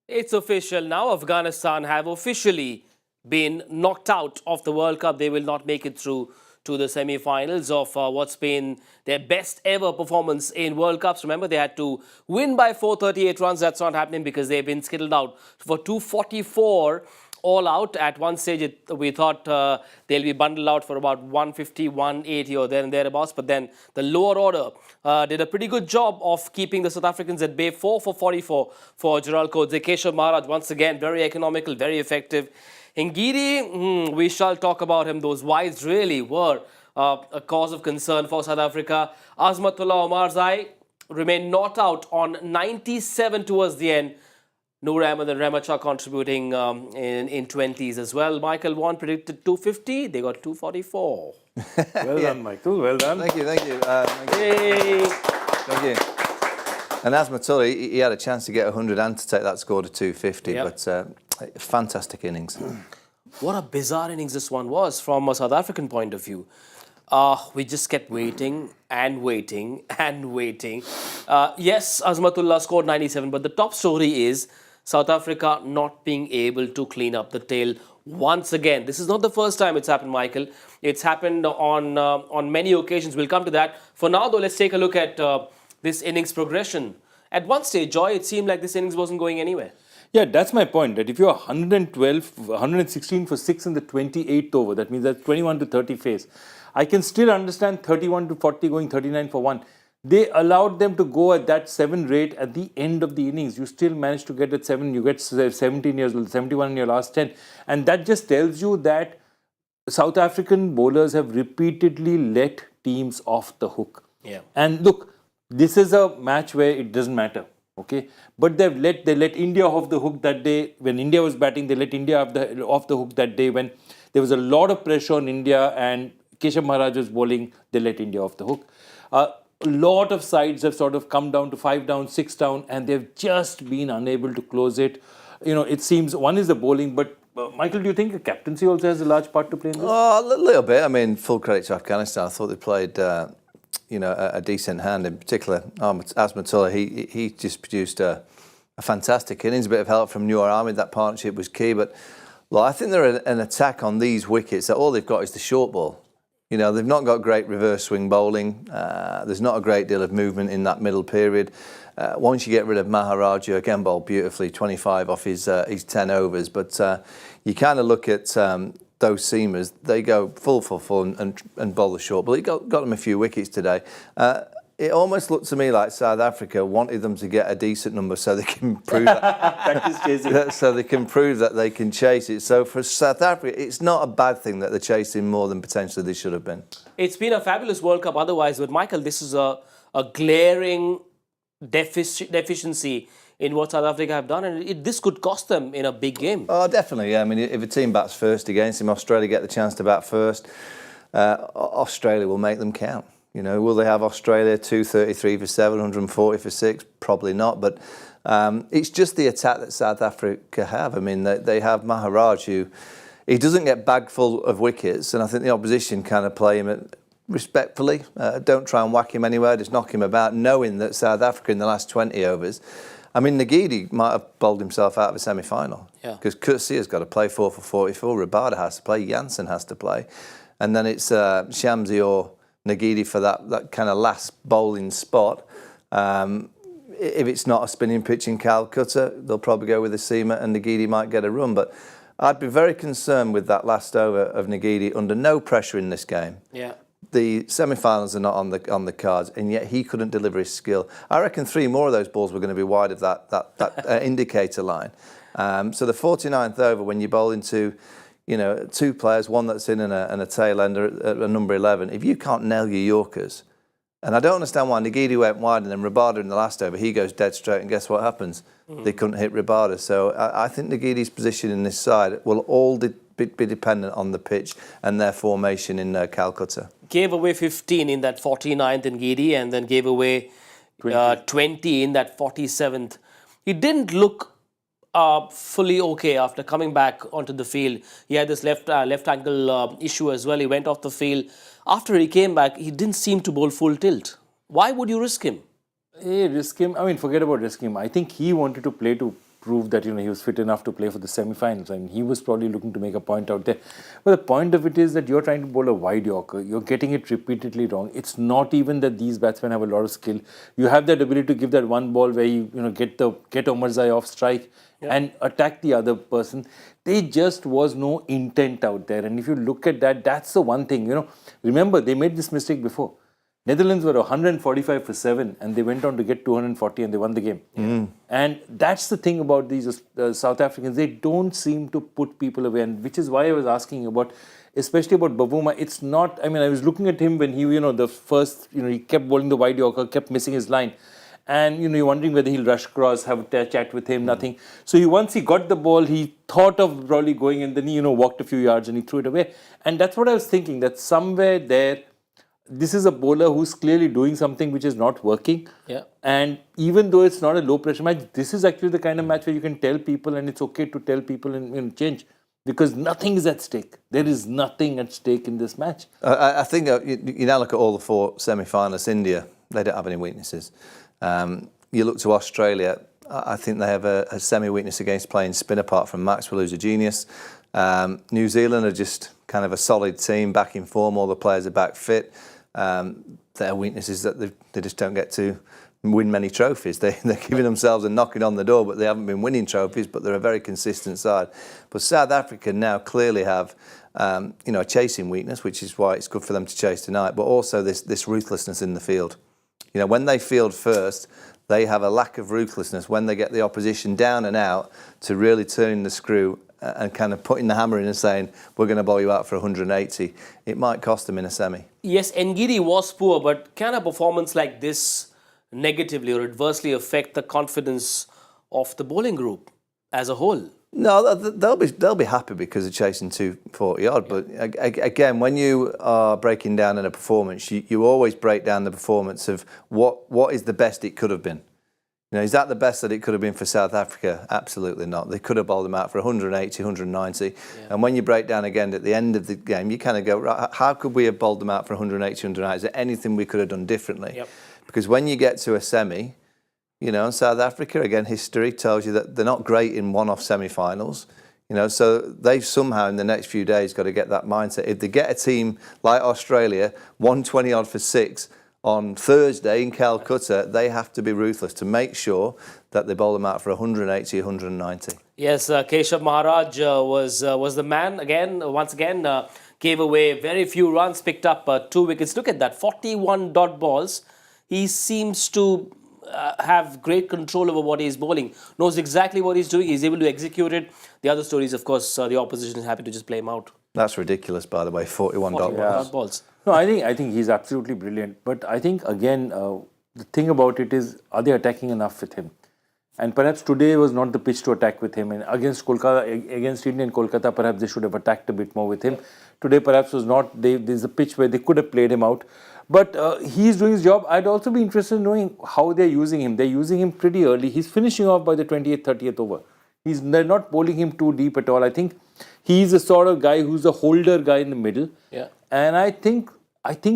It's official now. Afghanistan have officially been knocked out of the World Cup. They will not make it through to the semi-finals of what's been their best ever performance in World Cups. Remember, they had to win by 438 runs. That's not happening because they've been skittled out for 244 all out. At one stage, we thought they'll be bundled out for about 150, 180 or there and thereabouts. But then the lower order did a pretty good job of keeping the South Africans at bay. 4 for 44 for Gerald Coetzee. Maharaj, once again, very economical, very effective. Ngidi, we shall talk about him. Those wides really were a cause of concern for South Africa. Azmatullah Omarzai remained not out on 97 towards the end. Noor Ahmed and Remacha contributing in 20s as well. Michael Vaughan predicted 250. They got 244. Well done, Michael. Well done. Thank you. Thank you. Thank you. And Azmatullah, he had a chance to get 100 and to take that score to 250. Yep. But fantastic innings. What a bizarre innings this one was from a South African point of view. We just kept waiting and waiting and waiting. Yes, Azmatullah scored 97, but the top story is South Africa not being able to clean up the tail once again. This is not the first time it's happened, Michael. It's happened on many occasions. We'll come to that. For now, though, let's take a look at this innings progression. At one stage, Joy, it seemed like this innings wasn't going anywhere. Yeah, that's my point. That if you're 116 for 6 in the 28th over, that means that's 21 to 30 phase. I can still understand 31 to 40 going 39 for 1. They allowed them to go at that 7 rate at the end of the innings. You still manage to get at 7. You get 17 years old, 71 in your last 10. And that just tells you that South African bowlers have repeatedly let teams off the hook. Yeah. And look, this is a match where it doesn't matter. Okay, but they let India off the hook that day. When India was batting, they let India off the hook that day. When there was a lot of pressure on India and Keshav Maharaj was bowling, they let India off the hook. A lot of sides have sort of come down to 5 down, 6 down, and they've just been unable to close it. You know, it seems one is the bowling, but Michael, do you think the captaincy also has a large part to play in this? Oh, a little bit. I mean, full credit to Afghanistan. I thought they played a decent hand. In particular, Azmatullah, he just produced a fantastic innings. A bit of help from Noor Ahmed. That partnership was key. But look, I think they're an attack on these wickets that all they've got is the short ball. You know, they've not got great reverse swing bowling. There's not a great deal of movement in that middle period. Once you get rid of Maharaj, you again bowled beautifully, 25 off his 10 overs. But you kind of look at those seamers, they go full and bowl the short. But he got them a few wickets today. It almost looked to me like South Africa wanted them to get a decent number so they can prove that, so they can prove that they can chase it. So for South Africa, it's not a bad thing that they're chasing more than potentially they should have been. It's been a fabulous World Cup otherwise, but Michael, this is a glaring deficiency in what South Africa have done, and this could cost them in a big game. Oh, definitely. Yeah. I mean, if a team bats first against him, Australia get the chance to bat first. Australia will make them count. You know, will they have Australia 233 for 7, 140 for 6? Probably not. But it's just the attack that South Africa have. I mean, they have Maharaj, who he doesn't get bagged full of wickets, and I think the opposition kind of play him respectfully. Don't try and whack him anywhere. Just knock him about, knowing that South Africa in the last 20 overs. I mean, Ngidi might have bowled himself out of a semi-final because Coetzee has got to play 4 for 44. Rabada has to play. Jansen has to play, and then it's Shamsi or Ngidi for that kind of last bowling spot. If it's not a spinning pitch in Calcutta, they'll probably go with a seamer and Ngidi might get a run. But I'd be very concerned with that last over of Ngidi under no pressure in this game. Yeah. The semi-finals are not on the cards, and yet he couldn't deliver his skill. I reckon 3 more of those balls were going to be wide of that indicator line. So the 49th over, when you bowl into 2 players, one that's in and a tail ender at number 11, if you can't nail your Yorkers, and I don't understand why Ngidi went wide and then Rabada in the last over, he goes dead straight, and guess what happens? They couldn't hit Rabada. So I think Ngidi's position in this side will all be dependent on the pitch and their formation in Calcutta. Gave away 15 in that 49th in Ngidi, and then gave away 20 in that 47th. He didn't look fully okay after coming back onto the field. He had this left ankle issue as well. He went off the field. After he came back, he didn't seem to bowl full tilt. Why would you risk him? Risk him? I mean, forget about risking him. I think he wanted to play to prove that, he was fit enough to play for the semi-finals. I mean, he was probably looking to make a point out there. But the point of it is that you're trying to bowl a wide Yorker. You're getting it repeatedly wrong. It's not even that these batsmen have a lot of skill. You have that ability to give that one ball where you get Omarzai off strike and attack the other person. There just was no intent out there. And if you look at that, that's the one thing. Remember, they made this mistake before. Netherlands were 145 for 7 and they went on to get 240 and they won the game. And that's the thing about these South Africans. They don't seem to put people away, and which is why I was asking about, especially about Bavuma. It's not, I was looking at him when he, the first, he kept bowling the wide Yorker, kept missing his line. And, you're wondering whether he'll rush across, have a chat with him, nothing. So once he got the ball, he thought of probably going and then he, walked a few yards and he threw it away. And that's what I was thinking, that somewhere there, this is a bowler who's clearly doing something which is not working. Yeah. And even though it's not a low pressure match, this is actually the kind of match where you can tell people, and it's okay to tell people and change, because nothing is at stake. There is nothing at stake in this match. I think you now look at all the 4 semi-finalists. India, they don't have any weaknesses. You look to Australia, I think they have a semi-weakness against playing spin, apart from Maxwell, who's a genius. New Zealand are just kind of a solid team, back in form, all the players are back fit. Their weakness is that they just don't get to win many trophies. They're giving themselves a knocking on the door, but they haven't been winning trophies, but they're a very consistent side. But South Africa now clearly have a chasing weakness, which is why it's good for them to chase tonight, but also this ruthlessness in the field. When they field first, they have a lack of ruthlessness when they get the opposition down and out to really turning the screw and kind of putting the hammer in and saying, we're going to bowl you out for 180. It might cost them in a semi. Yes, Ngidi was poor, but can a performance like this negatively or adversely affect the confidence of the bowling group as a whole? No, they'll be happy because they're chasing 240 odd. But again, when you are breaking down in a performance, you always break down the performance of what is the best it could have been. Is that the best that it could have been for South Africa? Absolutely not. They could have bowled them out for 180, 190. Yeah. And when you break down again at the end of the game, you kind of go, right, how could we have bowled them out for 180, 190? Is there anything we could have done differently? Yep. Because when you get to a semi, and South Africa, again, history tells you that they're not great in one-off semi-finals. So they've somehow in the next few days got to get that mindset. If they get a team like Australia, 120 odd for 6, on Thursday in Calcutta, they have to be ruthless to make sure that they bowl them out for 180, 190. Yes, Keshav Maharaj was the man once again, gave away very few runs, picked up 2 wickets. Look at that, 41 dot balls. He seems to have great control over what he's bowling, knows exactly what he's doing, he's able to execute it. The other story is, of course, the opposition is happy to just play him out. That's ridiculous, by the way, 41 dot balls. No, I think he's absolutely brilliant. But I think, again, the thing about it is, are they attacking enough with him? And perhaps today was not the pitch to attack with him. And against India and Kolkata, perhaps they should have attacked a bit more with him. Today, perhaps was not. There's a pitch where they could have played him out. But he's doing his job. I'd also be interested in knowing how they're using him. They're using him pretty early. He's finishing off by the 28th, 30th over. They're not bowling him too deep at all. I think he's the sort of guy who's a holder guy in the middle. Yeah. And I think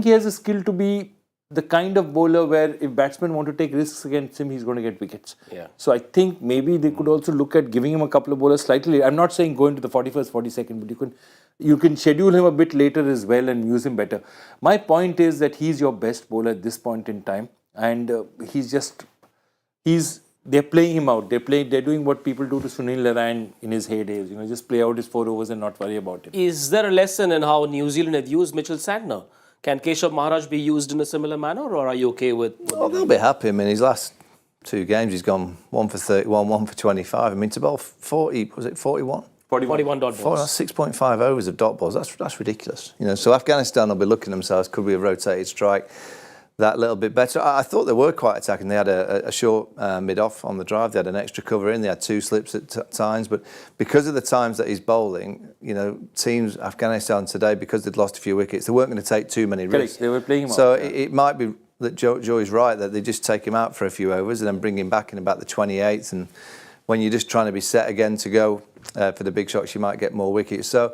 he has a skill to be the kind of bowler where if batsmen want to take risks against him, he's going to get wickets. Yeah. So I think maybe they could also look at giving him a couple of bowlers slightly later. I'm not saying go into the 41st, 42nd, but you can schedule him a bit later as well and use him better. My point is that he's your best bowler at this point in time, and they're playing him out. They're doing what people do to Sunil Narine in his heydays. Just play out his 4 overs and not worry about it. Is there a lesson in how New Zealand have used Mitchell Santner? Can Keshav Maharaj be used in a similar manner, or are you okay with... Well, they'll be happy. His last 2 games, he's gone 1 for 31, 1 for 25. To bowl 40, was it 41? 41 dot balls. 6.5 overs of dot balls. That's ridiculous. So Afghanistan will be looking at themselves, could we have rotated strike that little bit better? I thought they were quite attacking. They had a short mid-off on the drive. They had an extra cover in. They had 2 slips at times. But because of the times that he's bowling, teams, Afghanistan today, because they'd lost a few wickets, they weren't going to take too many risks. They were playing him out. So it might be that Joey's right, that they just take him out for a few overs and then bring him back in about the 28th. And when you're just trying to be set again to go for the big shots, you might get more wickets. So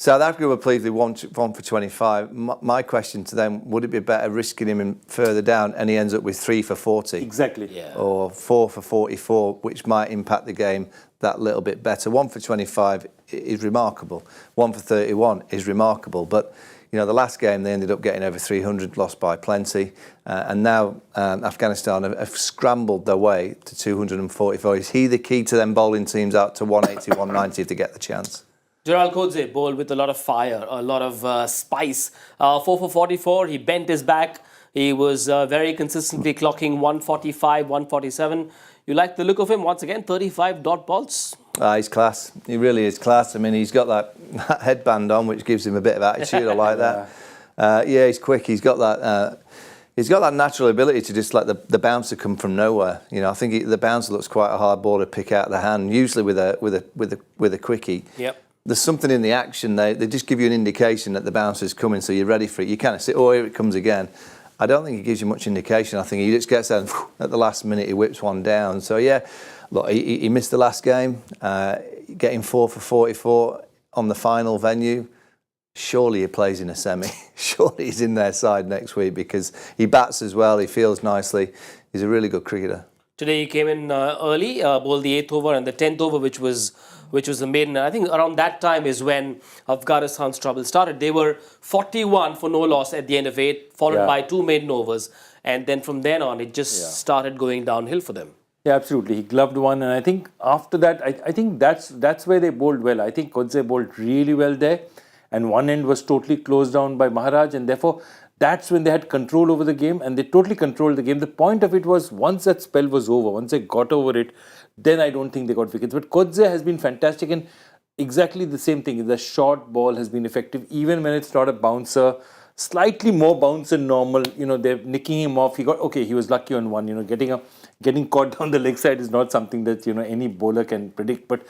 South Africa were pleased they won for 25. My question to them, would it be better risking him further down and he ends up with 3 for 40? Exactly. Yeah. Or 4 for 44, which might impact the game that little bit better. 1 for 25 is remarkable. 1 for 31 is remarkable. But, you know, the last game they ended up getting over 300, lost by plenty. And now Afghanistan have scrambled their way to 244. Is he the key to them bowling teams out to 180, 190 if they get the chance? Gerald Coetzee bowled with a lot of fire, a lot of spice. 4 for 44, he bent his back. He was very consistently clocking 145, 147. You like the look of him? Once again, 35 dot balls. He's class. He really is class. I mean, he's got that headband on, which gives him a bit of attitude. I like that. Yeah, he's quick. He's got that. He's got that natural ability to just let the bouncer come from nowhere. You know, I think the bouncer looks quite a hard ball to pick out of the hand. Usually with a quickie. Yep. There's something in the action. They just give you an indication that the bouncer's coming, so you're ready for it. You kind of say, oh, here it comes again. I don't think he gives you much indication. I think he just gets there and at the last minute he whips one down. So yeah, look, he missed the last game. Getting 4 for 44 on the final venue. Surely he plays in a semi. Surely he's in their side next week because he bats as well. He feels nicely. He's a really good cricketer. Today he came in early, bowled the 8th over and the 10th over, which was the maiden. And I think around that time is when Afghanistan's trouble started. They were 41 for no loss at the end of 8, followed by 2 maiden overs. And then from then on, it just started going downhill for them. Yeah, absolutely. He gloved one. And I think after that, I think that's where they bowled well. I think Coetzee bowled really well there. And one end was totally closed down by Maharaj. And therefore, that's when they had control over the game. And they totally controlled the game. The point of it was once that spell was over, once they got over it, then I don't think they got wickets. But Coetzee has been fantastic and exactly the same thing. The short ball has been effective even when it's not a bouncer. Slightly more bounce than normal. You know, they're nicking him off. He was lucky on one. You know, getting caught down the leg side is not something that, you know, any bowler can predict. But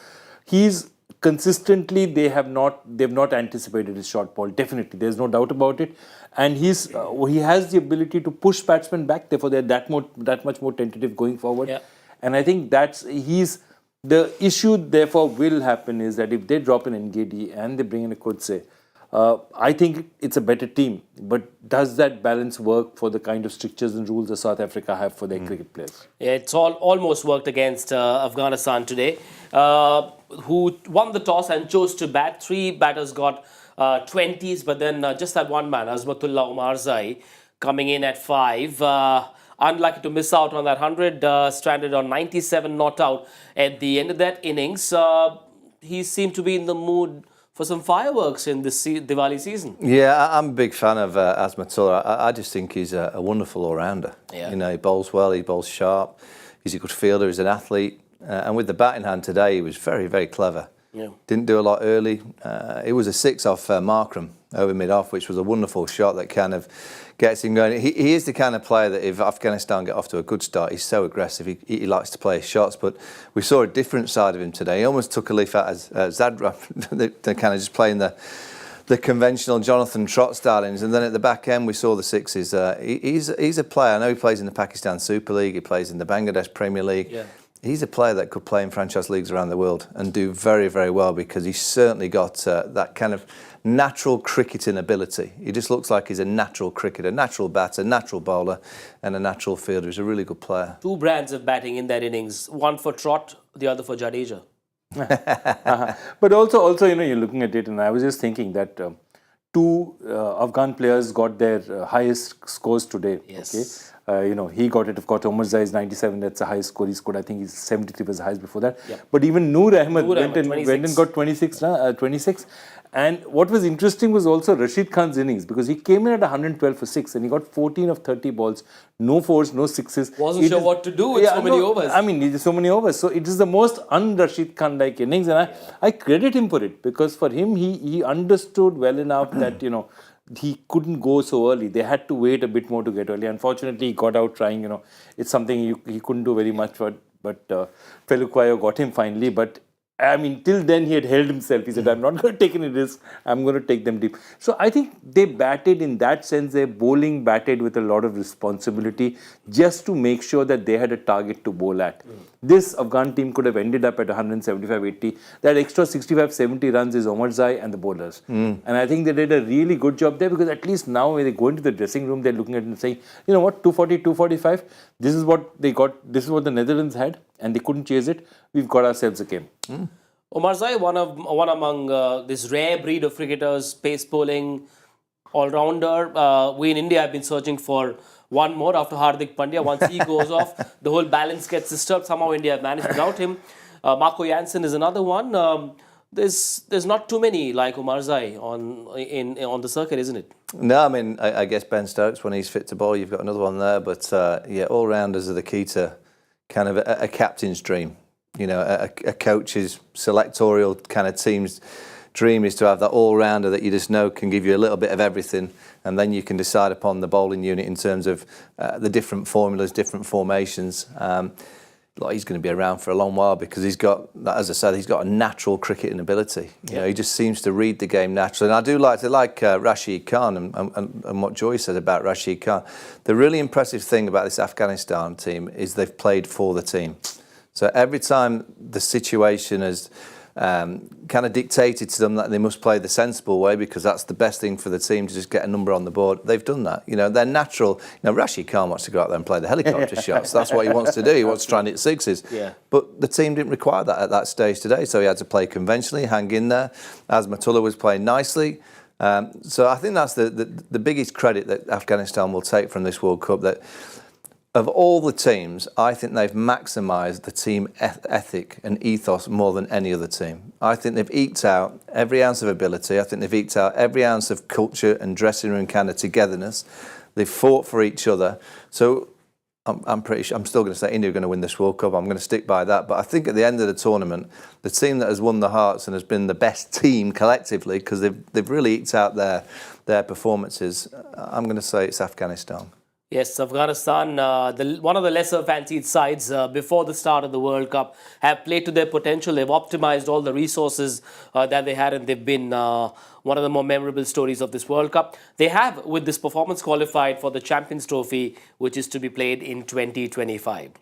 he's consistently, they've not anticipated his short ball. Definitely, there's no doubt about it. And he has the ability to push batsmen back. Therefore, they're that much more tentative going forward. Yeah. And I think the issue therefore will happen is that if they drop an Ngidi and they bring in a Coetzee, I think it's a better team. But does that balance work for the kind of strictures and rules that South Africa have for their cricket players? Yeah, it's almost worked against Afghanistan today, who won the toss and chose to bat. 3 batters got 20s, but then just that one man, Azmatullah Omarzai, coming in at 5. Unlucky to miss out on that 100, stranded on 97, not out at the end of that innings. He seemed to be in the mood for some fireworks in this Diwali season. Yeah, I'm a big fan of Azmatullah. I just think he's a wonderful all-rounder. Yeah. You know, he bowls well, he bowls sharp, he's a good fielder, he's an athlete. And with the batting hand today, he was very, very clever. Yeah. Didn't do a lot early. It was a 6 off Markram over mid-off, which was a wonderful shot that kind of gets him going. He is the kind of player that if Afghanistan get off to a good start, he's so aggressive. He likes to play his shots, but we saw a different side of him today. He almost took a leaf out of Zadra. They're kind of just playing the conventional Jonathan Trott stylings, and then at the back end we saw the 6s. He's a player. I know he plays in the Pakistan Super League. He plays in the Bangladesh Premier League. Yeah. He's a player that could play in franchise leagues around the world and do very, very well because he's certainly got that kind of natural cricketing ability. He just looks like he's a natural cricketer, natural batter, natural bowler and a natural fielder. He's a really good player. 2 brands of batting in that innings, one for Trott, the other for Jadeja. But also, you know, you're looking at it and I was just thinking that 2 Afghan players got their highest scores today. Yes. Okay? You know, he got it, of course. Omarzai is 97, that's the highest score he scored. I think he's 73 was the highest before that. Yeah. But even Noor Ahmed went and 26. got 26. And what was interesting was also Rashid Khan's innings because he came in at 112 for 6 and he got 14 of 30 balls, no 4s, no 6s. Wasn't sure what to do with so many overs. I mean, so many overs. So it is the most un-Rashid Khan-like innings and I credit him for it because for him, he understood well enough that, you know, he couldn't go so early. They had to wait a bit more to get early. Unfortunately, he got out trying, you know. It's something he couldn't do very much for, but Felukwayo got him finally. But I mean, till then he had held himself. He said, I'm not going to take any risk. I'm going to take them deep. So I think they batted in that sense. Their bowling batted with a lot of responsibility just to make sure that they had a target to bowl at. This Afghan team could have ended up at 175-80. That extra 65-70 runs is Omarzai and the bowlers. And I think they did a really good job there, because at least now when they go into the dressing room, they're looking at it and saying, you know what, 240, 245, this is what they got, this is what the Netherlands had, and they couldn't chase it. We've got ourselves a game. Omarzai, one among this rare breed of cricketers, pace bowling, all-rounder. We in India have been searching for one more after Hardik Pandya. Once he goes off, the whole balance gets disturbed. Somehow India have managed without him. Marco Jansen is another one. There's not too many like Omarzai on the circuit, isn't it? No, I mean, I guess Ben Stokes, when he's fit to bowl, you've got another one there. But yeah, all-rounders are the key to kind of a captain's dream. You know, a coach's selectorial kind of team's dream is to have that all-rounder that you just know can give you a little bit of everything, and then you can decide upon the bowling unit in terms of the different formulas, different formations. He's going to be around for a long while because he's got, as I said, he's got a natural cricketing ability. You know, he just seems to read the game naturally. And I do like Rashid Khan and what Joy said about Rashid Khan. The really impressive thing about this Afghanistan team is they've played for the team. So every time the situation has kind of dictated to them that they must play the sensible way because that's the best thing for the team to just get a number on the board, they've done that. You know, they're natural. You know, Rashid Khan wants to go out there and play the helicopter shots. That's what he wants to do. He wants to try and hit sixes. Yeah. But the team didn't require that at that stage today, so he had to play conventionally, hang in there. Azmatullah was playing nicely. So I think that's the biggest credit that Afghanistan will take from this World Cup, that of all the teams, I think they've maximised the team ethic and ethos more than any other team. I think they've eked out every ounce of ability. I think they've eked out every ounce of culture and dressing room kind of togetherness. They've fought for each other. So I'm pretty sure, I'm still going to say India are going to win this World Cup. I'm going to stick by that. But I think at the end of the tournament, the team that has won the hearts and has been the best team collectively, because they've really eked out their performances, I'm going to say it's Afghanistan. Yes, Afghanistan, one of the lesser fancied sides before the start of the World Cup, have played to their potential. They've optimized all the resources that they had, and they've been one of the more memorable stories of this World Cup. They have, with this performance, qualified for the Champions Trophy, which is to be played in 2025.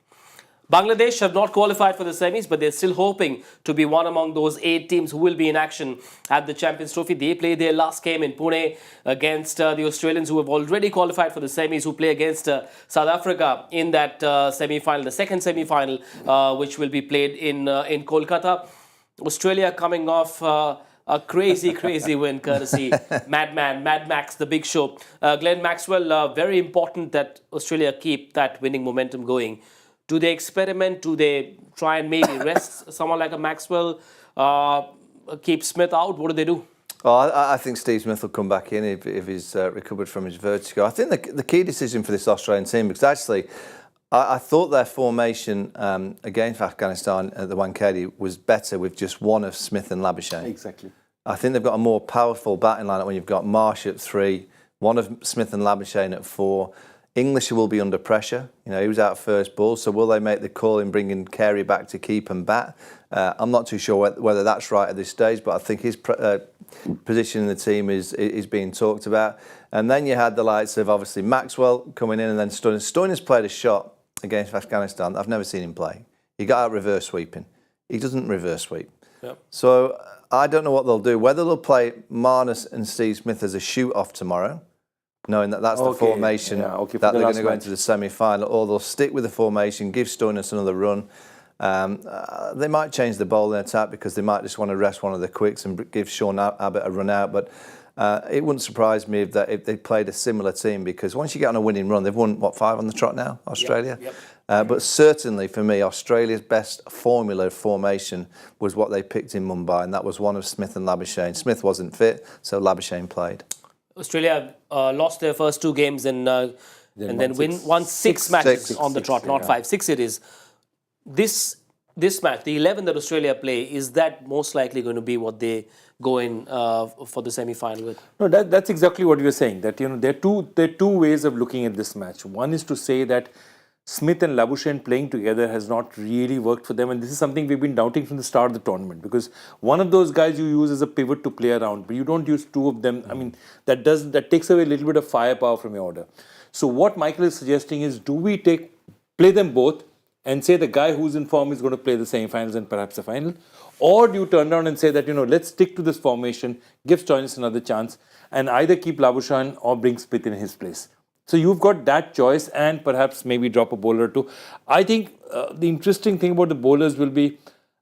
Bangladesh have not qualified for the semis, but they're still hoping to be one among those 8 teams who will be in action at the Champions Trophy. They played their last game in Pune against the Australians, who have already qualified for the semis, who play against South Africa in that semi-final, the second semi-final, which will be played in Kolkata. Australia coming off a crazy win, courtesy Mad Max, the Big Show. Glenn Maxwell, very important that Australia keep that winning momentum going. Do they experiment? Do they try and maybe rest someone like a Maxwell, keep Smith out? What do they do? Well, I think Steve Smith will come back in if he's recovered from his vertigo. I think the key decision for this Australian team, because actually I thought their formation against Afghanistan at the Wankhede was better with just one of Smith and Labuschagne. Exactly. I think they've got a more powerful batting lineup when you've got Marsh at 3, one of Smith and Labuschagne at 4. English will be under pressure. You know, he was out first ball, so will they make the call in bringing Carey back to keep and bat? I'm not too sure whether that's right at this stage, but I think his position in the team is being talked about. And then you had the likes of, obviously, Maxwell coming in, and then Stoinis. Stoinis played a shot against Afghanistan. I've never seen him play. He got out reverse sweeping. He doesn't reverse sweep. Yep. So I don't know what they'll do. Whether they'll play Marnus and Steve Smith as a shoot-off tomorrow, knowing that that's the formation that they're going to go into the semi-final, or they'll stick with the formation, give Stoinis another run. They might change the bowling attack because they might just want to rest one of the quicks and give Sean Abbott a run out. But it wouldn't surprise me if they played a similar team, because once you get on a winning run, they've won, 5 on the trot now, Australia? Yep. But certainly for me, Australia's best formula formation was what they picked in Mumbai, and that was one of Smith and Labuschagne. Smith wasn't fit, so Labuschagne played. Australia lost their first 2 games and then won 6 matches on the trot, not 5. 6 it is. This match, the 11 that Australia play, is that most likely going to be what they go in for the semi-final with? No, that's exactly what you're saying. That, you know, there are two ways of looking at this match. One is to say that Smith and Labuschagne playing together has not really worked for them, and this is something we've been doubting from the start of the tournament, because one of those guys you use as a pivot to play around, but you don't use two of them. I mean, that takes away a little bit of firepower from your order. So what Michael is suggesting is, do we play them both and say the guy who's in form is going to play the semi-finals and perhaps the final? Or do you turn around and say that, let's stick to this formation, give Stoinis another chance, and either keep Labuschagne or bring Smith in his place? So you've got that choice, and perhaps maybe drop a bowler or two. I think the interesting thing about the bowlers will be,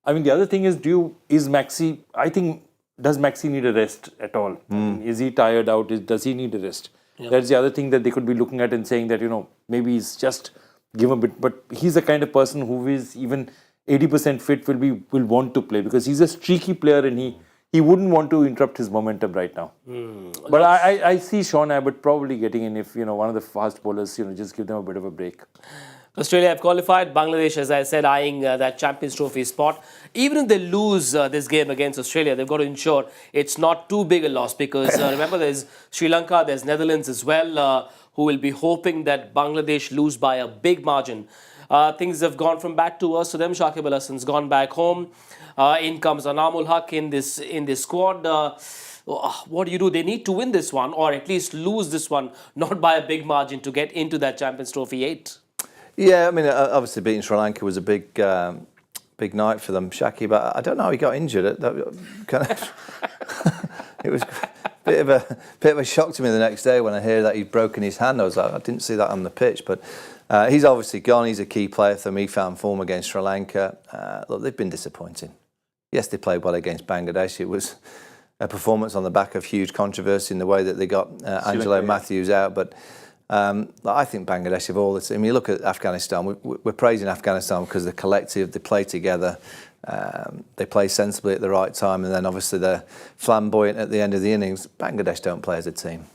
the other thing is, does Maxi need a rest at all? Is he tired out? Does he need a rest? Yeah. That's the other thing that they could be looking at and saying that, maybe he's just give him a bit. But he's the kind of person who is even 80% fit will want to play, because he's a streaky player and he wouldn't want to interrupt his momentum right now. But I see Sean Abbott probably getting in if, one of the fast bowlers, just give them a bit of a break. Australia have qualified. Bangladesh, as I said, eyeing that Champions Trophy spot. Even if they lose this game against Australia, they've got to ensure it's not too big a loss, because remember, there's Sri Lanka, there's Netherlands as well, who will be hoping that Bangladesh lose by a big margin. Things have gone from bad to worse. So them, Shakib Al Hasan's gone back home. In comes Anamul Haq in this squad. What do? They need to win this one, or at least lose this one, not by a big margin, to get into that Champions Trophy 8. Yeah, obviously beating Sri Lanka was a big night for them. Shaki, but I don't know how he got injured. It was a bit of a shock to me the next day when I hear that he'd broken his hand. I was like, I didn't see that on the pitch, but he's obviously gone. He's a key player for them. He found form against Sri Lanka. Look, they've been disappointing. Yes, they played well against Bangladesh. It was a performance on the back of huge controversy in the way that they got Angelo Matthews out, but I think Bangladesh have all this. You look at Afghanistan. We're praising Afghanistan because they're collective. They play together. They play sensibly at the right time, and then obviously they're flamboyant at the end of the innings. Bangladesh don't play as a team.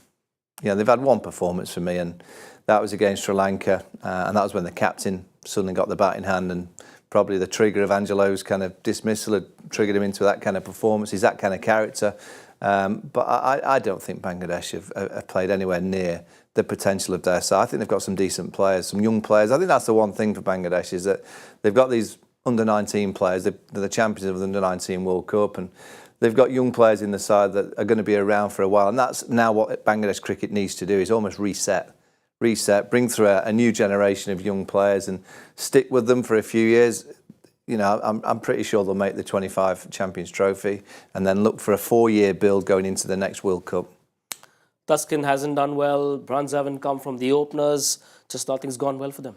They've had one performance for me, and that was against Sri Lanka, and that was when the captain suddenly got the bat in hand, and probably the trigger of Angelo's kind of dismissal had triggered him into that kind of performance. He's that kind of character. But I don't think Bangladesh have played anywhere near the potential of their side. I think they've got some decent players, some young players. I think that's the one thing for Bangladesh, is that they've got these under-19 players. They're the champions of the under-19 World Cup, and they've got young players in the side that are going to be around for a while. And that's now what Bangladesh cricket needs to do, is almost reset, bring through a new generation of young players and stick with them for a few years. I'm pretty sure they'll make the 25 Champions Trophy and then look for a 4-year build going into the next World Cup. Tuscan hasn't done well. Bruns haven't come from the openers. Just nothing's gone well for them.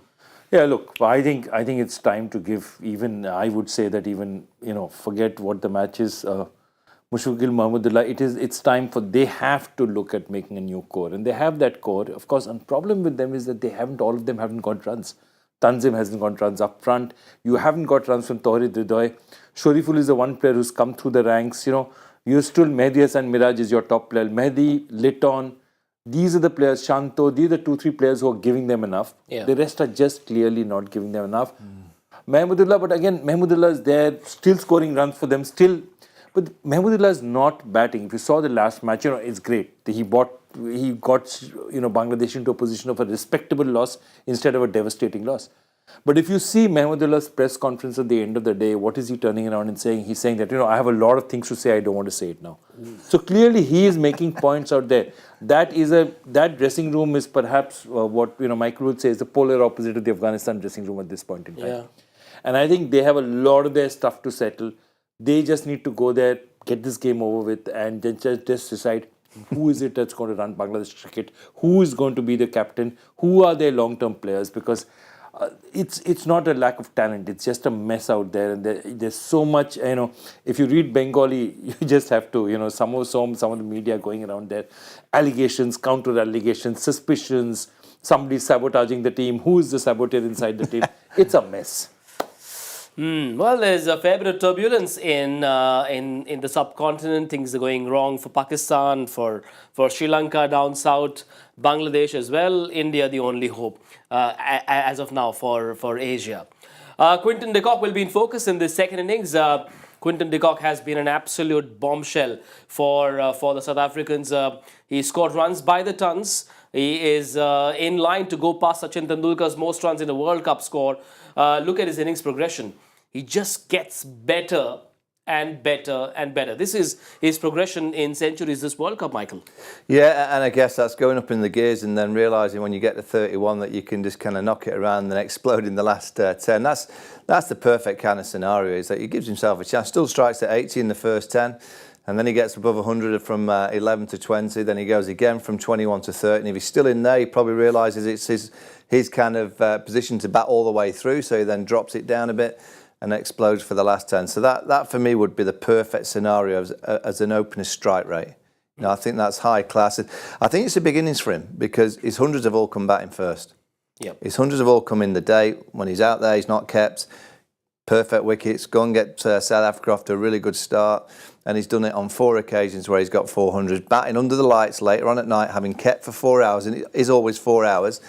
Yeah, look, I think it's time to give, even, I would say that even, forget what the match is. Mushfiqul Mahmudullah, it's time they have to look at making a new core. And they have that core. Of course, the problem with them is that all of them haven't got runs. Tanzim hasn't got runs up front. You haven't got runs from Tawhid Hridoy. Shariful is the one player who's come through the ranks. You're still Mehdi Hasan Miraj is your top player. Mehdi, Litton, these are the players. Shanto, these are the 2-3 players who are giving them enough. Yeah. The rest are just clearly not giving them enough. Mahmudullah, but again, Mahmudullah is there, still scoring runs for them, but Mahmudullah is not batting. If you saw the last match, it's great. He got Bangladesh into a position of a respectable loss instead of a devastating loss. But if you see Mahmudullah's press conference at the end of the day, what is he turning around and saying? He's saying that, I have a lot of things to say, I don't want to say it now. So clearly he is making points out there. That dressing room is perhaps what Michael would say is the polar opposite of the Afghanistan dressing room at this point in time. Yeah. And I think they have a lot of their stuff to settle. They just need to go there, get this game over with, and then just decide who is it that's going to run Bangladesh cricket, who is going to be the captain, who are their long-term players, because it's not a lack of talent, it's just a mess out there, and there's so much, if you read Bengali, you just have to, some of the media going around there, allegations, counter-allegations, suspicions, somebody sabotaging the team, who is the saboteur inside the team, it's a mess. Well, there's a fair bit of turbulence in the subcontinent. Things are going wrong for Pakistan, for Sri Lanka down south, Bangladesh as well. India, the only hope as of now for Asia. Quinton de Kock will be in focus in this second innings. Quinton de Kock has been an absolute bombshell for the South Africans. He scored runs by the tons. He is in line to go past Sachin Tendulkar's most runs in a World Cup score. Look at his innings progression. He just gets better and better and better. This is his progression in centuries this World Cup, Michael. Yeah, and I guess that's going up in the gears and then realising when you get to 31 that you can just kind of knock it around and then explode in the last 10. That's the perfect kind of scenario, is that he gives himself a chance. Still strikes at 80 in the first 10, and then he gets above 100 from 11 to 20. Then he goes again from 21 to 30. And if he's still in there, he probably realises it's his kind of position to bat all the way through, so he then drops it down a bit and explodes for the last 10. So that for me would be the perfect scenario as an opener strike rate. You know, I think that's high class. I think it's the beginnings for him because his hundreds have all come batting first. Yep. His hundreds have all come in the day. When he's out there, he's not kept. Perfect wickets. Go and get South Africa off to a really good start. And he's done it on 4 occasions where he's got 400. Batting under the lights later on at night, having kept for 4 hours, and it is always 4 hours.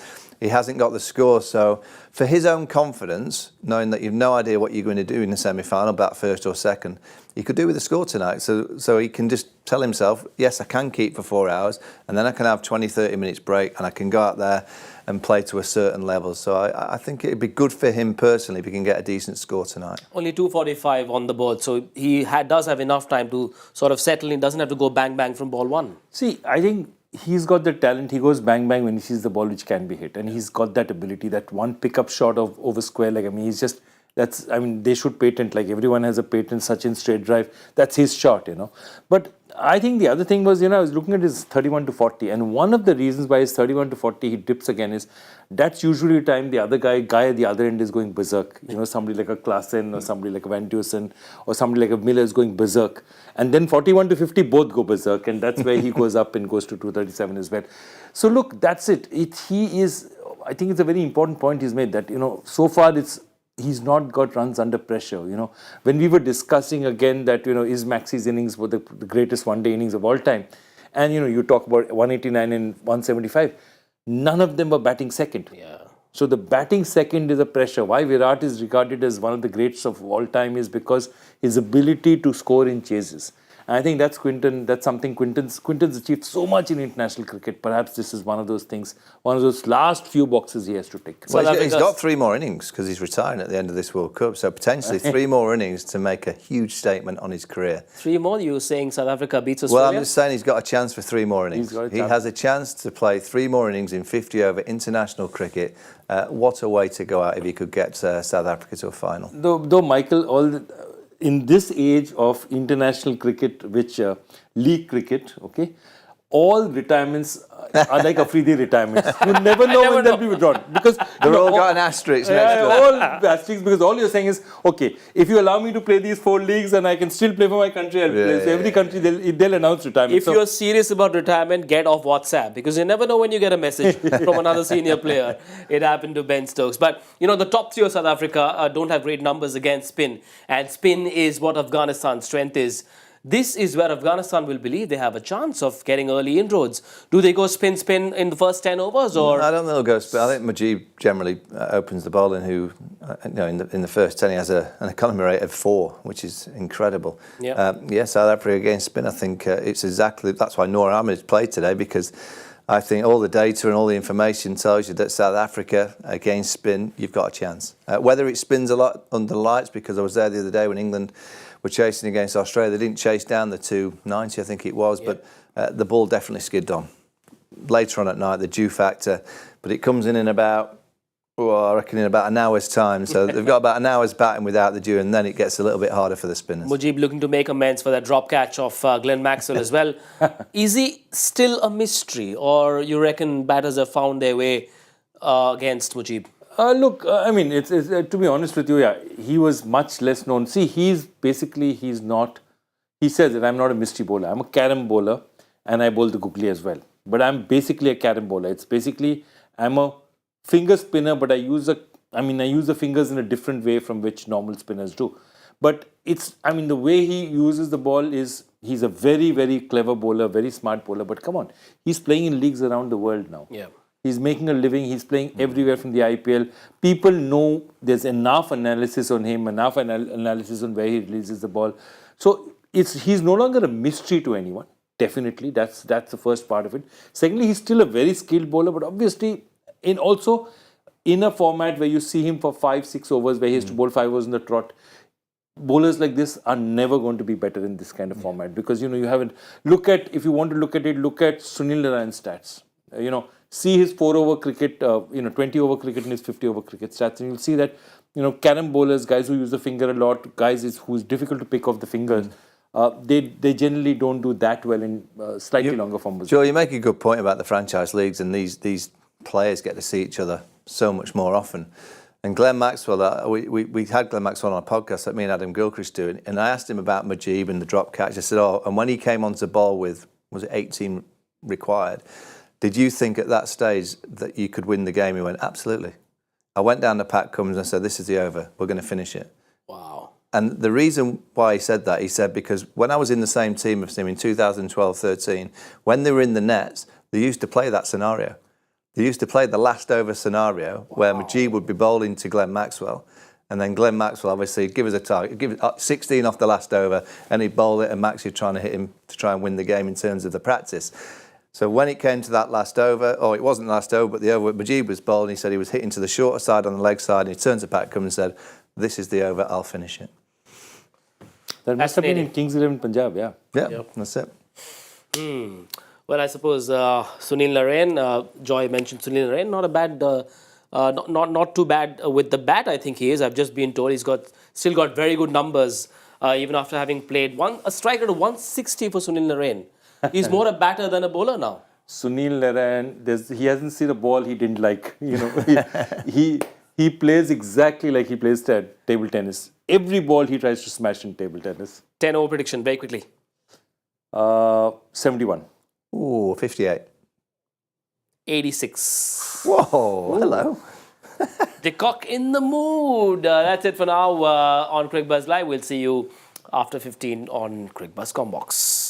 He hasn't got the score, so for his own confidence, knowing that you've no idea what you're going to do in the semi-final, bat first or second, he could do with the score tonight. So he can just tell himself, yes, I can keep for 4 hours, and then I can have 20, 30 minutes break, and I can go out there and play to a certain level. So I think it'd be good for him personally if he can get a decent score tonight. Only 245 on the board, so he does have enough time to sort of settle in, doesn't have to go bang bang from ball one. See, I think he's got the talent. He goes bang bang when he sees the ball which can be hit, and he's got that ability, that one pickup shot of over square leg. I mean, he's just, that's, I mean, they should patent, like everyone has a patent, Sachin straight drive, that's his shot, you know. But I think the other thing was, you know, I was looking at his 31 to 40, and one of the reasons why his 31 to 40 he dips again is that's usually the time the other guy at the other end is going berserk. You know, somebody like a Klaasen or somebody like a Van Dusen or somebody like a Miller is going berserk. And then 41 to 50 both go berserk, and that's where he goes up and goes to 237 as well. So look, that's it. He is, I think it's a very important point he's made that, you know, so far he's not got runs under pressure, you know. When we were discussing again that, you know, is Maxi's innings were the greatest one-day innings of all time, and, you know, you talk about 189 and 175, none of them were batting second. Yeah. So the batting second is a pressure. Why Virat is regarded as one of the greats of all time is because his ability to score in chases. And I think that's something Quinton's achieved so much in international cricket. Perhaps this is one of those things, one of those last few boxes he has to tick. Well, he's got 3 more innings because he's retiring at the end of this World Cup. So potentially 3 more innings to make a huge statement on his career. 3 more? You were saying South Africa beats Australia? Well, I'm just saying he's got a chance for 3 more innings. He has a chance to play 3 more innings in 50 over international cricket. What a way to go out if he could get South Africa to a final. Though Michael, in this age of international cricket, which league cricket, okay, all retirements are like Afridi retirements. You never know when they'll be withdrawn because they're all got an asterisk next to it. All asterisks, because all you're saying is, okay, if you allow me to play these 4 leagues and I can still play for my country, I'll play. So every country they'll announce retirement. If you're serious about retirement, get off WhatsApp because you never know when you get a message from another senior player. It happened to Ben Stokes. But, you know, the top 3 of South Africa don't have great numbers against spin, and spin is what Afghanistan's strength is. This is where Afghanistan will believe they have a chance of getting early inroads. Do they go spin in the first 10 overs? Or I don't think they'll go spin. I think Mujib generally opens the bowling, who, you know, in the first 10 he has an economy rate of 4, which is incredible. Yeah. South Africa against spin, I think it's exactly, that's why Noor Ahmed played today, because I think all the data and all the information tells you that South Africa against spin, you've got a chance. Whether it spins a lot under the lights, because I was there the other day when England were chasing against Australia. They didn't chase down the 290, I think it was, but the ball definitely skidded on. Later on at night, the dew factor, but it comes in about, I reckon in about an hour's time. So they've got about an hour's batting without the dew, and then it gets a little bit harder for the spinners. Mujib looking to make amends for that drop catch of Glenn Maxwell as well. Is he still a mystery, or you reckon batters have found their way against Mujib? Look, I mean, it's to be honest with you, yeah, he was much less known. See, he says that I'm not a mystery bowler. I'm a carom bowler, and I bowl the googly as well. But I'm basically a carom bowler. It's basically, I'm a finger spinner, but I use the fingers in a different way from which normal spinners do. But the way he uses the ball is, he's a very, very clever bowler, very smart bowler. But come on, he's playing in leagues around the world now. Yeah. He's making a living. He's playing everywhere from the IPL. People know there's enough analysis on him, enough analysis on where he releases the ball. So he's no longer a mystery to anyone. Definitely, that's the first part of it. Secondly, he's still a very skilled bowler, but obviously, in a format where you see him for 5-6 overs, where he has to bowl 5 overs in the trot, bowlers like this are never going to be better in this kind of format, because you haven't. If you want to look at it, look at Sunil Narayan's stats. See his 4-over cricket, 20-over cricket and his 50-over cricket stats, and you'll see that carom bowlers, guys who use the finger a lot, guys who's difficult to pick off the fingers. They generally don't do that well in slightly longer forms. Joe, you make a good point about the franchise leagues, and these players get to see each other so much more often. And Glenn Maxwell, we had Glenn Maxwell on a podcast that me and Adam Gilchrist do, and I asked him about Mujeeb and the drop catch. I said, and when he came onto ball with, was it 18 required, did you think at that stage that you could win the game? He went, absolutely. I went down to Pat Cummins and I said, this is the over, we're going to finish it. Wow. And the reason why he said that, he said, because when I was in the same team of him in 2012-13, when they were in the nets, they used to play that scenario. They used to play the last over scenario where Mujeeb would be bowling to Glenn Maxwell, and then Glenn Maxwell obviously give us a target, give 16 off the last over, and he'd bowl it, and Maxie trying to hit him to try and win the game in terms of the practice. So when it came to that last over, it wasn't the last over, but the over Mujeeb was bowling, he said he was hitting to the shorter side on the leg side, and he turned to Pat Cummins and said, this is the over, I'll finish it. That must have been in Kings 11 Punjab, yeah. Yeah, Yep. that's it. Well, I suppose Sunil Narine, Joy mentioned Sunil Narine, not a bad, not too bad with the bat. I think he is. I've just been told he's still got very good numbers, even after having played a strike rate of 160 for Sunil Narine. He's more a batter than a bowler now. Sunil Narine, he hasn't seen a ball he didn't like. He plays exactly like he plays table tennis. Every ball he tries to smash in table tennis. 10-over prediction, very quickly. 71. Ooh, 58. 86. Whoa, hello. The cock in the mood. That's it for now on Cricbuzz Live. We'll see you after 15 on Cricbuzz Combox.